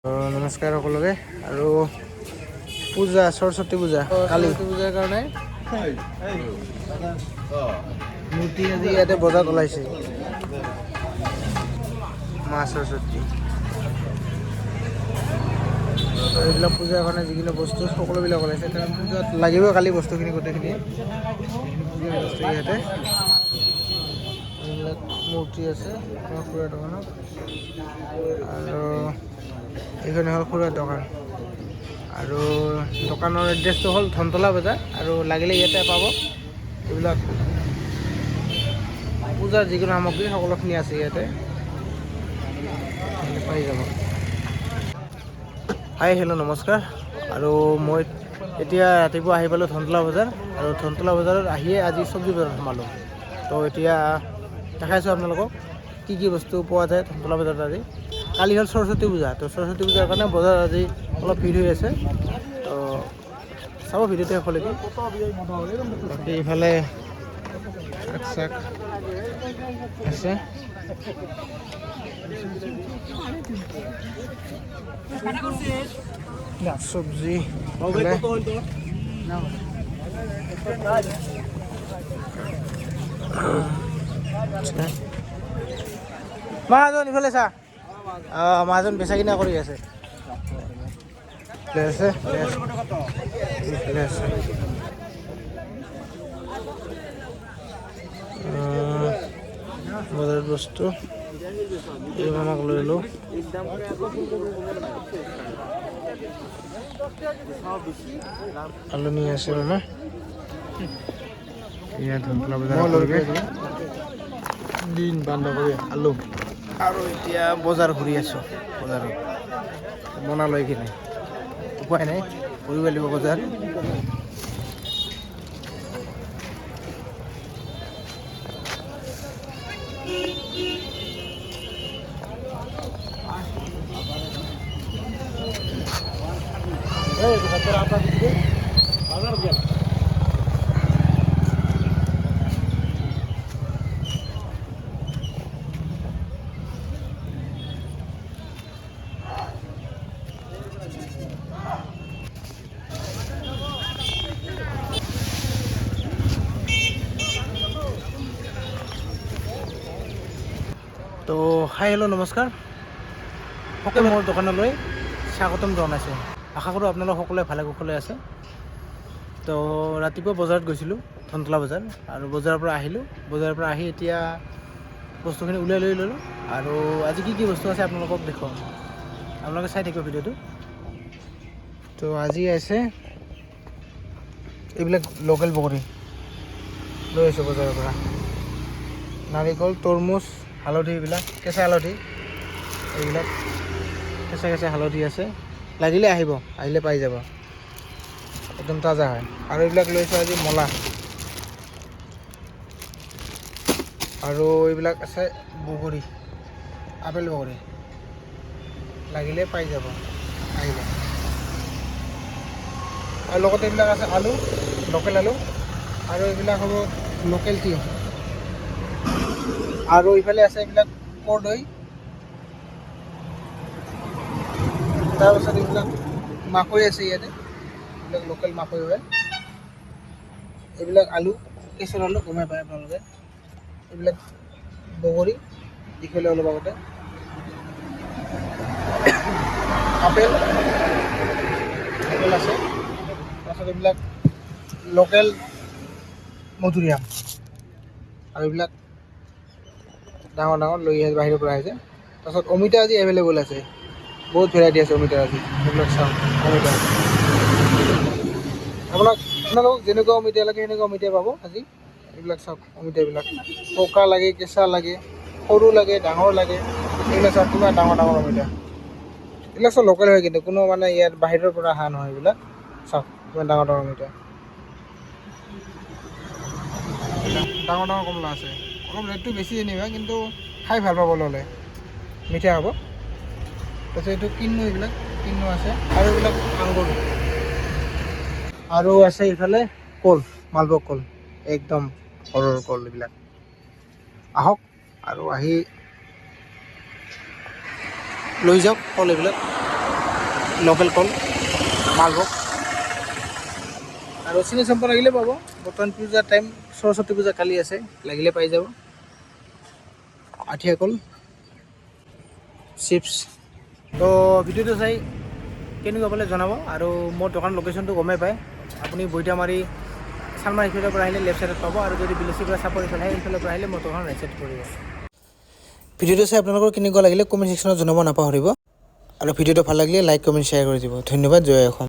নমস্কাৰ সকলোকে আৰু পূজা সৰস্বতী পূজা কালী পূজাৰ কাৰণে মূৰ্তি আজি ইয়াতে বজাৰত ওলাইছে। মা সৰস্বতী এইবিলাক পূজাৰ কাৰণে যিখিনি বস্তু সকলোবিলাক ওলাইছে, কাৰণ পূজাত লাগিব কালি বস্তুখিনি গোটেইখিনি বস্তু ইয়াতে এইবিলাক মূৰ্তি আছে খুৰা দোকানত। আৰু এইখন হ'ল খুৰাৰ দোকান আৰু দোকানৰ এড্ৰেছটো হ'ল ধনতলা বজাৰ। আৰু লাগিলে ইয়াতে পাব এইবিলাক পূজাৰ যিকোনো সামগ্ৰী সকলোখিনি আছে ইয়াতে পাই যাব। হাই হেল্ল' নমস্কাৰ। আৰু মই এতিয়া ৰাতিপুৱা আহি পালোঁ ধনতলা বজাৰ, আৰু ধনতলা বজাৰত আহিয়ে আজি চব্জি বজাৰত সোমালোঁ। তো এতিয়া দেখাইছোঁ আপোনালোকক কি কি বস্তু পোৱা যায় ধনতলা বজাৰত। আজি কালি হ'ল সৰস্বতী পূজা, তো সৰস্বতী পূজাৰ কাৰণে বজাৰ আজি অলপ ভিৰ হৈ আছে। তো চাব ভিডিঅ'টো শেষলৈকে। বাকী ইফালে শাক আছে, চব্জি মাহাজন ইফালে চা। মাহাজন বেচা কিনা কৰি আছে। বজাৰত বস্তু এই মামাক লৈ লওঁ। আলু নি আছে মামা। ইয়াত ধনতলা বজাৰ দিন বান্ধকৰি আলু। আৰু এতিয়া বজাৰ ঘূৰি আছোঁ, বজাৰত মনা লৈ কিনে উপায় নাই, ঘূৰিব লাগিব বজাৰ। তো হাই হেল্ল' নমস্কাৰ। সকলোৱে মোৰ দোকানলৈ স্বাগতম জনাইছোঁ। আশা কৰোঁ আপোনালোক সকলোৱে ভালে কুশলে আছে। তো ৰাতিপুৱা বজাৰত গৈছিলোঁ, ধনতলা বজাৰ, আৰু বজাৰৰ পৰা আহিলোঁ। বজাৰৰ পৰা আহি এতিয়া বস্তুখিনি উলিয়াই লৈ ল'লোঁ। আৰু আজি কি কি বস্তু আছে আপোনালোকক দেখুৱাম, আপোনালোকে চাই থাকিব ভিডিঅ'টো। তো আজি আছে এইবিলাক লোকেল বগৰী লৈ আছোঁ বজাৰৰ পৰা। নাৰিকল, তৰমুজ, হালধি, এইবিলাক কেঁচা হালধি, এইবিলাক কেঁচা কেঁচা হালধি আছে। লাগিলে আহিব, আহিলে পাই যাব, একদম তাজা হয়। আৰু এইবিলাক লৈছোঁ আজি মলা, আৰু এইবিলাক আছে বগৰী, আপেল বগৰী, লাগিলে পাই যাব, আহিব। আৰু লগতে এইবিলাক আছে আলু, লোকেল আলু, আৰু এইবিলাক হ'ব লোকেল তিয়ঁহ। আৰু ইফালে আছে এইবিলাক কৰ্দৈ, তাৰপাছত এইবিলাক মাকৈ আছে ইয়াতে, এইবিলাক লোকেল মাকৈ হয়। এইবিলাক আলু, কেঁচা আলু গমেই পায় আপোনালোকে। এইবিলাক বগৰী দেখিলে অলপ আগতে, আপেল আছে। তাৰপাছত এইবিলাক লোকেল মধুৰিআম, আৰু এইবিলাক ডাঙৰ ডাঙৰ লৈ আহে বাহিৰৰ পৰা আহিছে। তাৰপাছত অমিতা আজি এভেইলেবল আছে, বহুত ভেৰাইটি আছে অমিতা আজি। এইবিলাক চাওক অমিতা, আপোনালোকক যেনেকুৱা অমিতা লাগে সেনেকুৱা অমিতা পাব আজি। এইবিলাক চাওক অমিতা, এইবিলাক পকা লাগে, কেঁচা লাগে, সৰু লাগে, ডাঙৰ লাগে, এইবিলাক চাওক কিমান ডাঙৰ ডাঙৰ অমিতা। এইবিলাক চব লোকেল হয়, কিন্তু কোনো মানে ইয়াত বাহিৰৰ পৰা অহা নহয়। এইবিলাক চাওক কিমান ডাঙৰ ডাঙৰ অমিতা, ডাঙৰ ডাঙৰ কমলা আছে। অলপ ৰেটটো বেছি যেনিবা, কিন্তু খাই ভাল পাব ল'লে, মিঠা হ'ব। তাৰপিছত এইটো কিন্নু, এইবিলাক কিন্নু আছে। আৰু এইবিলাক আঙুৰ, আৰু আছে ইফালে কল, মালভোগ কল, একদম ঘৰৰ কল। এইবিলাক আহক আৰু আহি লৈ যাওক কল এইবিলাক। লোকেল কল মালভোগ আৰু চিনি চাম্পা লাগিলে পাব। বৰ্তমান পূজাৰ টাইম, সৰস্বতী পূজা কালি আছে, লাগিলে পাই যাব। আঠিয়া কল, চিপছ। তো ভিডিঅ'টো চাই কেনেকুৱা পালে জনাব। আৰু মোৰ দোকান লোকেশ্যনটো গমেই পায়, আপুনি বৈতামাৰী চানমাৰী ইফালৰ পৰা আহিলে লেফ্ট চাইডত পাব, আৰু যদি বিলেচিৰ পৰা চাপৰি ফালে এইফালৰ পৰা আহিলে মোৰ দোকান ৰাইট চাইড পৰিব। ভিডিঅ'টো চাই আপোনালোকৰ কেনেকুৱা লাগিলে কমেণ্ট ছেকশ্যনত জনাব নাপাহৰিব। আৰু ভিডিঅ'টো ভাল লাগিলে লাইক কমেণ্ট শ্বেয়াৰ কৰি দিব। ধন্যবাদ। জয় অসম।